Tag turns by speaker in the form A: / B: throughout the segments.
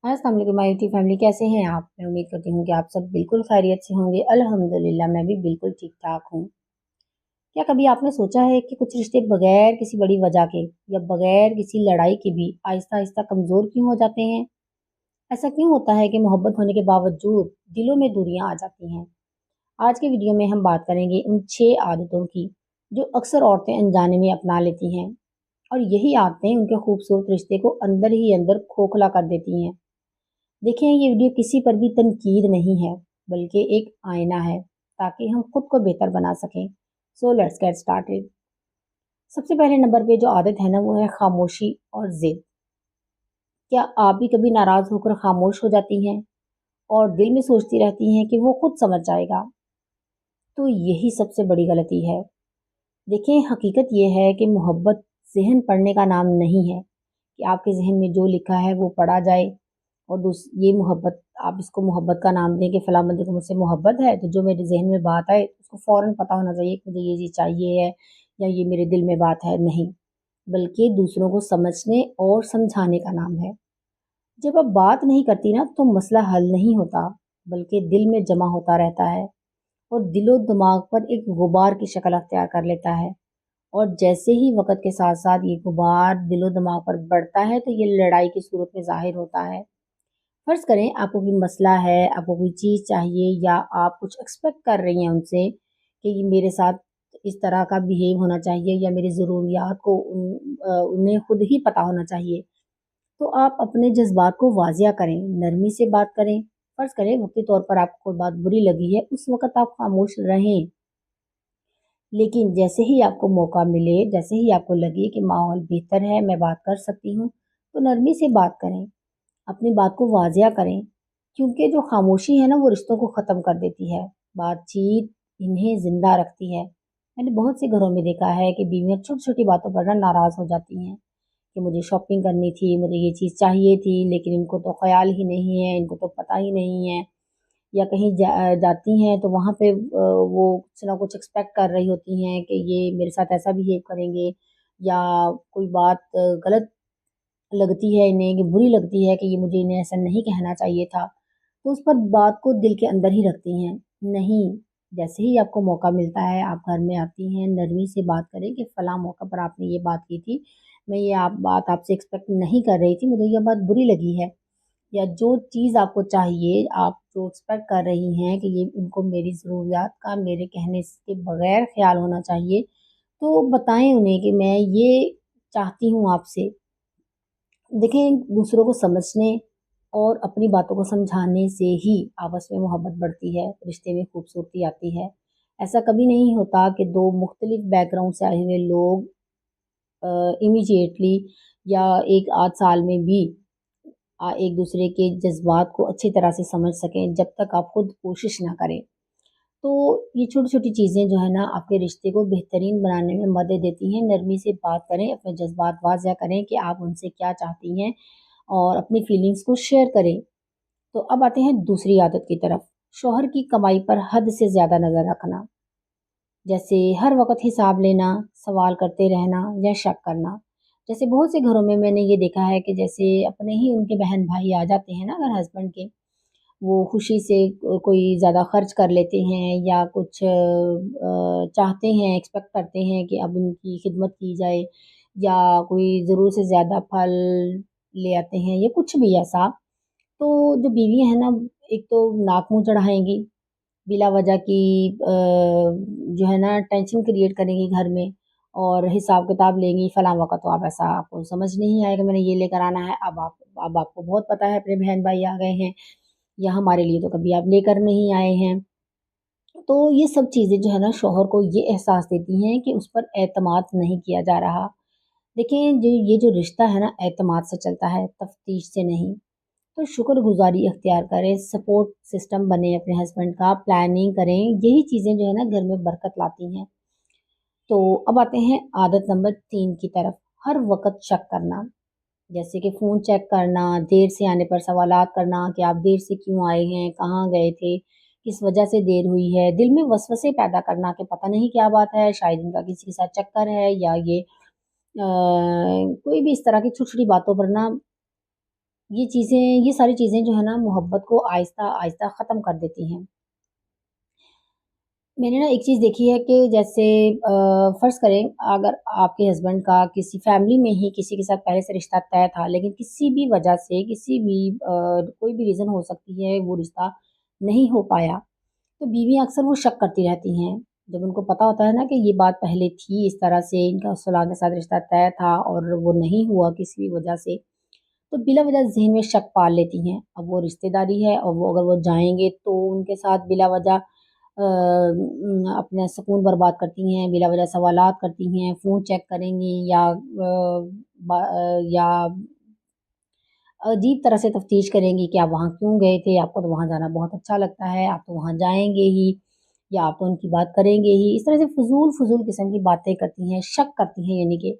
A: अस्सलाम वालेकुम my YouTube family, कैसे हैं आप? मैं उम्मीद करती हूँ कि आप सब बिल्कुल खैरियत से होंगे। अल्हम्दुलिल्लाह मैं भी बिल्कुल ठीक-ठाक हूँ। क्या कभी आपने सोचा है कि कुछ रिश्ते बगैर किसी बड़ी वजह के या बगैर किसी लड़ाई के भी आहिस्ता-आहिस्ता कमज़ोर क्यों हो जाते हैं? ऐसा क्यों होता है कि मोहब्बत होने के बावजूद दिलों में दूरियाँ आ जाती हैं? आज के वीडियो में हम बात करेंगे उन 6 आदतों की जो अक्सर औरतें अनजाने में अपना लेती हैं और यही आदतें उनके खूबसूरत रिश्ते को अंदर ही अंदर खोखला कर देती हैं। देखें, ये वीडियो किसी पर भी तनकीद नहीं है, बल्कि एक आईना है, ताकि हम खुद को बेहतर बना सकें। So let's get started. सबसे पहले नंबर पे जो आदत है ना, वो है खामोशी और जिद। क्या आप भी कभी नाराज होकर खामोश हो जाती हैं और दिल में सोचती रहती हैं कि वो खुद समझ जाएगा? तो यही सबसे बड़ी गलती है। देखें, हकीकत ये है कि मोहब्बत ज़हन पढ़ने का नाम नहीं है कि आपके ज़हन में जो लिखा है वो पढ़ा जाए और ये मोहब्बत आप इसको मोहब्बत का नाम दें कि फलां बंदे को मुझसे मोहब्बत है, तो जो मेरे ज़हन में बात आए उसको फ़ौरन पता होना चाहिए कि मुझे ये चीज़ चाहिए है या ये मेरे दिल में बात है। नहीं, बल्कि दूसरों को समझने और समझाने का नाम है। जब आप बात नहीं करती ना, तो मसला हल नहीं होता, बल्कि दिल में जमा होता रहता है और दिलो दिमाग पर एक गुबार की शक्ल अख्तियार कर लेता है। और जैसे ही वक़्त के साथ-साथ ये गुबार दिलो दिमाग पर बढ़ता है, तो ये लड़ाई की सूरत में ज़ाहिर होता है। फ़र्ज़ करें आपको कोई मसला है, आपको कोई चीज़ चाहिए या आप कुछ एक्सपेक्ट कर रही हैं उनसे कि ये मेरे साथ इस तरह का बिहेव होना चाहिए या मेरी ज़रूरियात को उन्हें खुद ही पता होना चाहिए। तो आप अपने जज़्बात को वाज़िया करें, नरमी से बात करें। फ़र्ज़ करें वक़्ती तौर पर आपको कोई बात बुरी लगी है, उस वक़्त आप खामोश रहें। लेकिन जैसे ही आपको मौका मिले, जैसे ही आपको लगे कि माहौल बेहतर है, मैं बात कर सकती हूँ, तो नरमी से बात करें, अपनी बात को वाज़िया करें। क्योंकि जो खामोशी है ना, वो रिश्तों को ख़त्म कर देती है। बातचीत इन्हें ज़िंदा रखती है। मैंने बहुत से घरों में देखा है कि बीवियाँ छोटी-छोटी बातों पर ना नाराज़ हो जाती हैं कि मुझे शॉपिंग करनी थी, मुझे ये चीज़ चाहिए थी, लेकिन इनको तो ख़याल ही नहीं है, इनको तो पता ही नहीं है। या कहीं जाती हैं तो वहाँ पे वो कुछ ना कुछ एक्सपेक्ट कर रही होती हैं कि ये मेरे साथ ऐसा बिहेव करेंगे या कोई बात गलत लगती है इन्हें कि बुरी लगती है कि ये मुझे इन्हें ऐसा नहीं कहना चाहिए था, तो उस पर बात को दिल के अंदर ही रखती हैं। नहीं, जैसे ही आपको मौका मिलता है आप घर में आती हैं, नरमी से बात करें कि फ़लाँ मौका पर आपने ये बात की थी, मैं ये आप बात आपसे एक्सपेक्ट नहीं कर रही थी, मुझे ये बात बुरी लगी है। या जो चीज़ आपको चाहिए, आप जो एक्सपेक्ट कर रही हैं कि ये इनको मेरी ज़रूरियात का मेरे कहने के बगैर ख़्याल होना चाहिए, तो बताएँ उन्हें कि मैं ये चाहती हूँ आपसे। देखें, दूसरों को समझने और अपनी बातों को समझाने से ही आपस में मोहब्बत बढ़ती है, रिश्ते में खूबसूरती आती है। ऐसा कभी नहीं होता कि 2 मुख्तलिफ बैकग्राउंड से आए हुए लोग इमीडिएटली या 1 आध साल में भी एक दूसरे के जज़्बात को अच्छी तरह से समझ सकें, जब तक आप खुद कोशिश ना करें। तो ये छोटी-छोटी चीज़ें जो है ना, आपके रिश्ते को बेहतरीन बनाने में मदद देती हैं। नरमी से बात करें, अपने जज़्बात वाज़िया करें कि आप उनसे क्या चाहती हैं और अपनी फीलिंग्स को शेयर करें। तो अब आते हैं दूसरी आदत की तरफ, शौहर की कमाई पर हद से ज़्यादा नज़र रखना। जैसे हर वक़्त हिसाब लेना, सवाल करते रहना या शक करना। जैसे बहुत से घरों में मैंने ये देखा है कि जैसे अपने ही उनके बहन-भाई आ जाते हैं ना अगर हस्बैंड के, वो खुशी से कोई ज़्यादा खर्च कर लेते हैं या कुछ चाहते हैं, एक्सपेक्ट करते हैं कि अब इनकी खिदमत की जाए या कोई ज़रूरत से ज़्यादा फल ले आते हैं या कुछ भी ऐसा। तो जो बीवियाँ हैं ना, एक तो नाक मुँह चढ़ाएँगी, बिला वजह की जो है ना टेंशन क्रिएट करेंगी घर में और हिसाब किताब लेंगी, फलाँ वक़्त तो आप ऐसा आपको समझ नहीं आएगा मैंने ये लेकर आना है, अब आपको बहुत पता है अपने बहन-भाई आ गए हैं या हमारे लिए तो कभी आप लेकर नहीं आए हैं। तो ये सब चीज़ें जो है ना शौहर को ये एहसास देती हैं कि उस पर एतमाद नहीं किया जा रहा। देखिए, ये जो रिश्ता है ना एतमाद से चलता है, तफ़्तीश से नहीं। तो शुक्रगुज़ारी अख्तियार करें, सपोर्ट सिस्टम बने अपने हस्बैंड का, प्लानिंग करें, यही चीज़ें जो है ना घर में बरकत लाती हैं। तो अब आते हैं आदत नंबर 3 की तरफ, हर वक़्त शक करना। जैसे कि फ़ोन चेक करना, देर से आने पर सवालात करना कि आप देर से क्यों आए हैं, कहाँ गए थे, किस वजह से देर हुई है। दिल में वसवसे पैदा करना कि पता नहीं क्या बात है, शायद इनका किसी के साथ चक्कर है या ये कोई भी इस तरह की छोटी-छोटी बातों पर ना ये सारी चीज़ें जो है ना मोहब्बत को आहिस्ता आहिस्ता ख़त्म कर देती हैं। मैंने ना एक चीज़ देखी है कि जैसे फ़र्ज़ करें अगर आपके हस्बैंड का किसी फैमिली में ही किसी के साथ पहले से रिश्ता तय था, लेकिन किसी भी वजह से कोई भी रीज़न हो सकती है वो रिश्ता नहीं हो पाया, तो बीवियाँ अक्सर वो शक करती रहती हैं। जब उनको पता होता है ना कि ये बात पहले थी इस तरह से इनका उस फलाँ के साथ रिश्ता तय था और वो नहीं हुआ किसी भी वजह से, तो बिला वजह ज़हन में शक पाल लेती हैं। अब वो रिश्तेदारी है और वो अगर वो जाएँगे तो उनके साथ बिला वजह अपना सुकून बर्बाद करती हैं, बिला वजह सवालात करती हैं, फ़ोन चेक करेंगी या अजीब तरह से तफ्तीश करेंगी कि आप वहाँ क्यों गए थे? आपको तो वहाँ जाना बहुत अच्छा लगता है, आप तो वहाँ जाएँगे ही या आप तो उनकी बात करेंगे ही। इस तरह से फ़ुज़ूल-फ़ुज़ूल किस्म की बातें करती हैं, शक करती हैं यानी कि।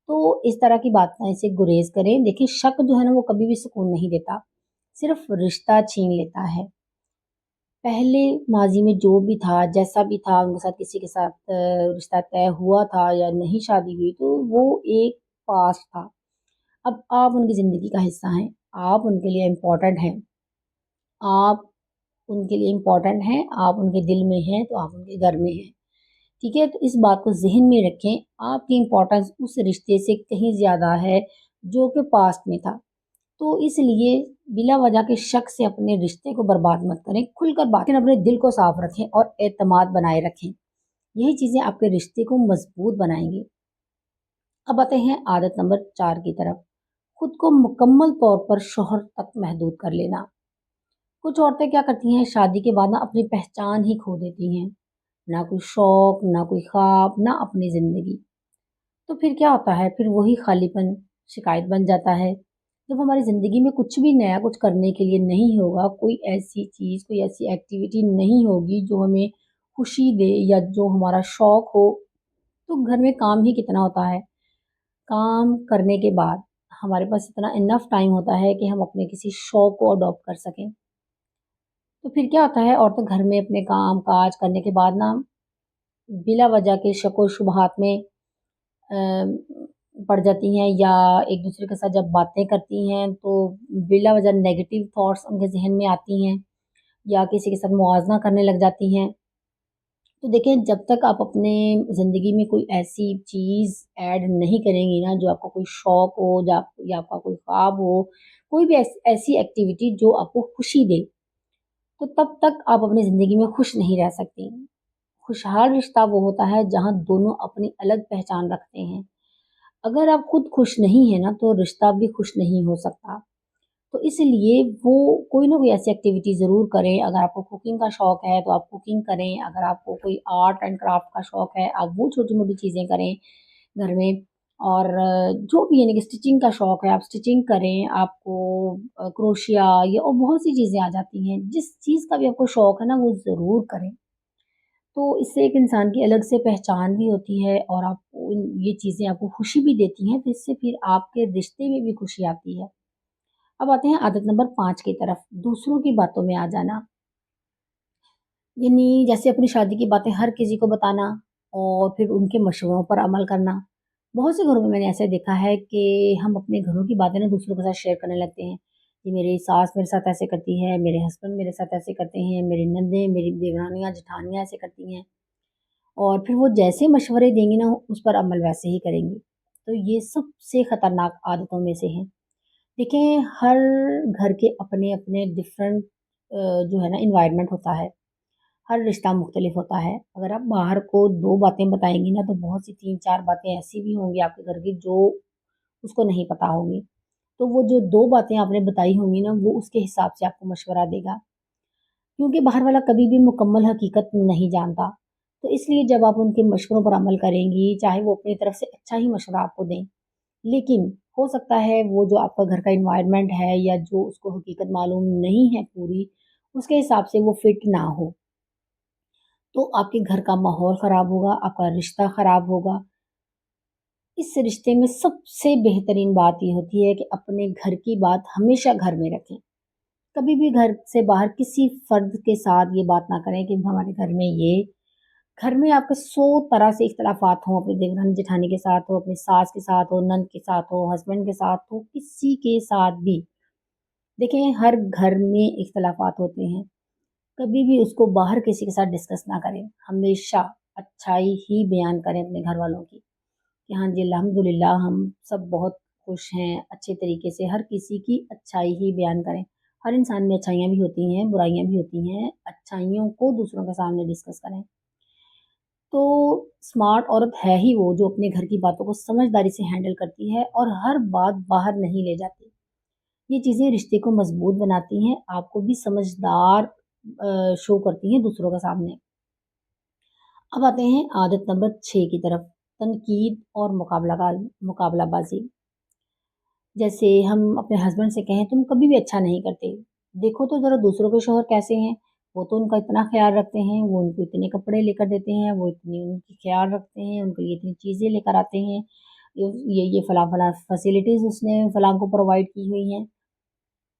A: तो इस तरह की बातें से गुरेज़ करें। देखिए शक जो है ना वो कभी भी सुकून नहीं देता, सिर्फ़ रिश्ता छीन लेता है। पहले माज़ी में जो भी था, जैसा भी था, उनके साथ किसी के साथ रिश्ता तय हुआ था या नहीं शादी हुई, तो वो एक पास्ट था। अब आप उनकी ज़िंदगी का हिस्सा हैं, आप उनके लिए इम्पोर्टेंट हैं, आप उनके लिए इम्पोर्टेंट हैं, आप उनके दिल में हैं, तो आप उनके घर में हैं, ठीक है? तो इस बात को ज़हन में रखें, आपकी इम्पोर्टेंस उस रिश्ते से कहीं ज़्यादा है, जो कि पास्ट में था। तो इसलिए बिला वजह के शक से अपने रिश्ते को बर्बाद मत करें, खुलकर बात करें, अपने दिल को साफ रखें और एतमाद बनाए रखें। यही चीज़ें आपके रिश्ते को मजबूत बनाएंगी। अब आते हैं आदत नंबर 4 की तरफ। खुद को मुकम्मल तौर पर शोहर तक महदूद कर लेना। कुछ औरतें क्या करती हैं शादी के बाद ना अपनी पहचान ही खो देती हैं। ना कोई शौक, ना कोई ख्वाब, ना अपनी ज़िंदगी। तो फिर क्या होता है, फिर वही खालीपन शिकायत बन जाता है। जब हमारी ज़िंदगी में कुछ भी नया कुछ करने के लिए नहीं होगा, कोई ऐसी चीज़, कोई ऐसी एक्टिविटी नहीं होगी जो हमें खुशी दे या जो हमारा शौक हो, तो घर में काम ही कितना होता है। काम करने के बाद हमारे पास इतना इनफ टाइम होता है कि हम अपने किसी शौक को अडॉप्ट कर सकें। तो फिर क्या होता है, औरतें घर में अपने काम-काज करने के बाद ना बिला वजह के शक-व-शुबहात में पड़ जाती हैं या एक-दूसरे के साथ जब बातें करती हैं तो बिला वजह नेगेटिव थॉट्स उनके ज़हन में आती हैं या किसी के साथ मुवज़ना करने लग जाती हैं। तो देखें जब तक आप अपने ज़िंदगी में कोई ऐसी चीज़ ऐड नहीं करेंगी ना जो आपका कोई शौक हो या आपका कोई ख्वाब हो, कोई भी ऐसी एक्टिविटी जो आपको खुशी दे, तो तब तक आप अपनी ज़िंदगी में खुश नहीं रह सकती। खुशहाल रिश्ता वो होता है जहाँ दोनों अपनी अलग पहचान रखते हैं। अगर आप खुद खुश नहीं हैं ना तो रिश्ता भी खुश नहीं हो सकता। तो इसलिए वो कोई ना कोई ऐसी एक्टिविटी ज़रूर करें। अगर आपको कुकिंग का शौक है तो आप कुकिंग करें, अगर आपको कोई आर्ट एंड क्राफ्ट का शौक है आप वो छोटी-मोटी चीज़ें करें घर में। और जो भी यानी कि स्टिचिंग का शौक है आप स्टिचिंग करें, आपको क्रोशिया या और बहुत सी चीज़ें आ जाती हैं। जिस चीज़ का भी आपको शौक है ना वो ज़रूर करें। तो इससे एक इंसान की अलग से पहचान भी होती है और आपको ये चीज़ें आपको खुशी भी देती हैं, तो इससे फिर आपके रिश्ते में भी खुशी आती है। अब आते हैं आदत नंबर 5 की तरफ, दूसरों की बातों में आ जाना। यानी जैसे अपनी शादी की बातें हर किसी को बताना और फिर उनके मशवरों पर अमल करना। बहुत से घरों में मैंने ऐसे देखा है कि हम अपने घरों की बातें ना दूसरों के साथ शेयर करने लगते हैं कि मेरी सास मेरे साथ ऐसे करती है, मेरे हस्बैंड मेरे साथ ऐसे करते हैं, मेरी नंदें, मेरी देवरानियाँ, जेठानियाँ ऐसे करती हैं। और फिर वो जैसे मशवरे देंगी ना उस पर अमल वैसे ही करेंगी। तो ये सबसे खतरनाक आदतों में से है। देखें हर घर के अपने-अपने डिफरेंट जो है ना एनवायरनमेंट होता है। हर रिश्ता मुख्तलिफ होता है। अगर आप बाहर को 2 बातें बताएँगी ना तो बहुत सी 3-4 बातें ऐसी भी होंगी आपके घर की जो उसको नहीं पता होगी। तो वो जो 2 बातें आपने बताई होंगी ना वो उसके हिसाब से आपको मशवरा देगा। क्योंकि बाहर वाला कभी भी मुकम्मल हकीकत नहीं जानता। तो इसलिए जब आप उनके मशवरों पर अमल करेंगी, चाहे वो अपनी तरफ से अच्छा ही मशवरा आपको दें, लेकिन हो सकता है वो जो आपका घर का एनवायरनमेंट है या जो उसको हकीकत मालूम नहीं है पूरी, उसके हिसाब से वो फिट ना हो। तो आपके घर का माहौल ख़राब होगा, आपका रिश्ता ख़राब होगा। इस रिश्ते में सबसे बेहतरीन बात ये होती है कि अपने घर की बात हमेशा घर में रखें। कभी भी घर से बाहर किसी फ़र्द के साथ ये बात ना करें कि हमारे घर में ये घर में आपके 100 तरह से इख्तलाफ़ात हों, अपनी देवरानी-जेठानी के साथ हो, अपनी सास के साथ हो, नंद के साथ हो, हस्बैंड के साथ हो, किसी के साथ भी। देखें, हर घर में इख्तलाफात होते हैं, कभी भी उसको बाहर किसी के साथ डिस्कस ना करें, हमेशा अच्छाई ही बयान करें अपने घर वालों की, कि हाँ जी अल्हम्दुलिल्लाह हम सब बहुत खुश हैं, अच्छे तरीके से हर किसी की अच्छाई ही बयान करें। हर इंसान में अच्छाइयाँ भी होती हैं, बुराइयाँ भी होती हैं, अच्छाइयों को दूसरों के सामने डिस्कस करें। तो स्मार्ट औरत है ही वो जो अपने घर की बातों को समझदारी से हैंडल करती है और हर बात बाहर नहीं ले जाती। ये चीज़ें रिश्ते को मजबूत बनाती हैं, आपको भी समझदार शो करती हैं दूसरों के सामने। अब आते हैं आदत नंबर 6 की तरफ, तनकीद और मुकाबलाबाजी। जैसे हम अपने हस्बैंड से कहें तुम कभी भी अच्छा नहीं करते, देखो तो ज़रा दूसरों के शौहर कैसे हैं, वो तो उनका इतना ख़्याल रखते हैं, वो उनको इतने कपड़े लेकर देते हैं, वो इतनी उनकी ख़्याल रखते हैं, उनके लिए इतनी चीज़ें लेकर आते हैं, ये फलाँ-फलाँ फैसिलिटीज़ उसने फलाँ को प्रोवाइड की हुई हैं।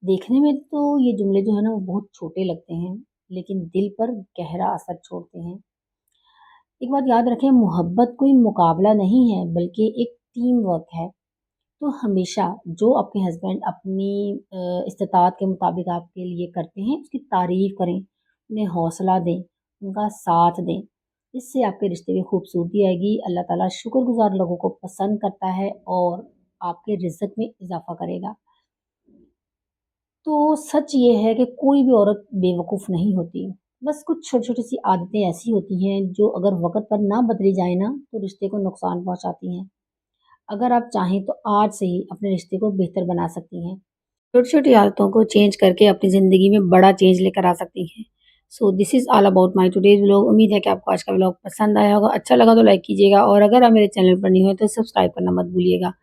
A: देखने में तो ये जुमले जो है ना वो बहुत छोटे लगते हैं, लेकिन दिल पर गहरा असर छोड़ते हैं। एक बात याद रखें, मोहब्बत कोई मुकाबला नहीं है बल्कि एक टीम वर्क है। तो हमेशा जो आपके हस्बैंड अपनी इस्तिताअत के मुताबिक आपके लिए करते हैं उसकी तारीफ़ करें, उन्हें हौसला दें, उनका साथ दें। इससे आपके रिश्ते में खूबसूरती आएगी, अल्लाह ताला शुक्रगुज़ार लोगों को पसंद करता है और आपके रिज़्क़ में इज़ाफ़ा करेगा। तो सच ये है कि कोई भी औरत बेवकूफ़ नहीं होती। बस कुछ छोटी-छोटी सी आदतें ऐसी होती हैं जो अगर वक़्त पर ना बदली जाएँ ना तो रिश्ते को नुकसान पहुँचाती हैं। अगर आप चाहें तो आज से ही अपने रिश्ते को बेहतर बना सकती हैं। छोटी-छोटी आदतों को चेंज करके अपनी ज़िंदगी में बड़ा चेंज लेकर आ सकती हैं। So this is all about my today's vlog. उम्मीद है कि आपको आज का व्लॉग पसंद आया होगा। अच्छा लगा तो लाइक कीजिएगा और अगर आप मेरे चैनल पर न्यू हैं तो सब्सक्राइब करना मत भूलिएगा।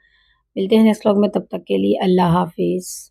A: मिलते हैं नेक्स्ट व्लॉग में, तब तक के लिए अल्लाह हाफ़िज़।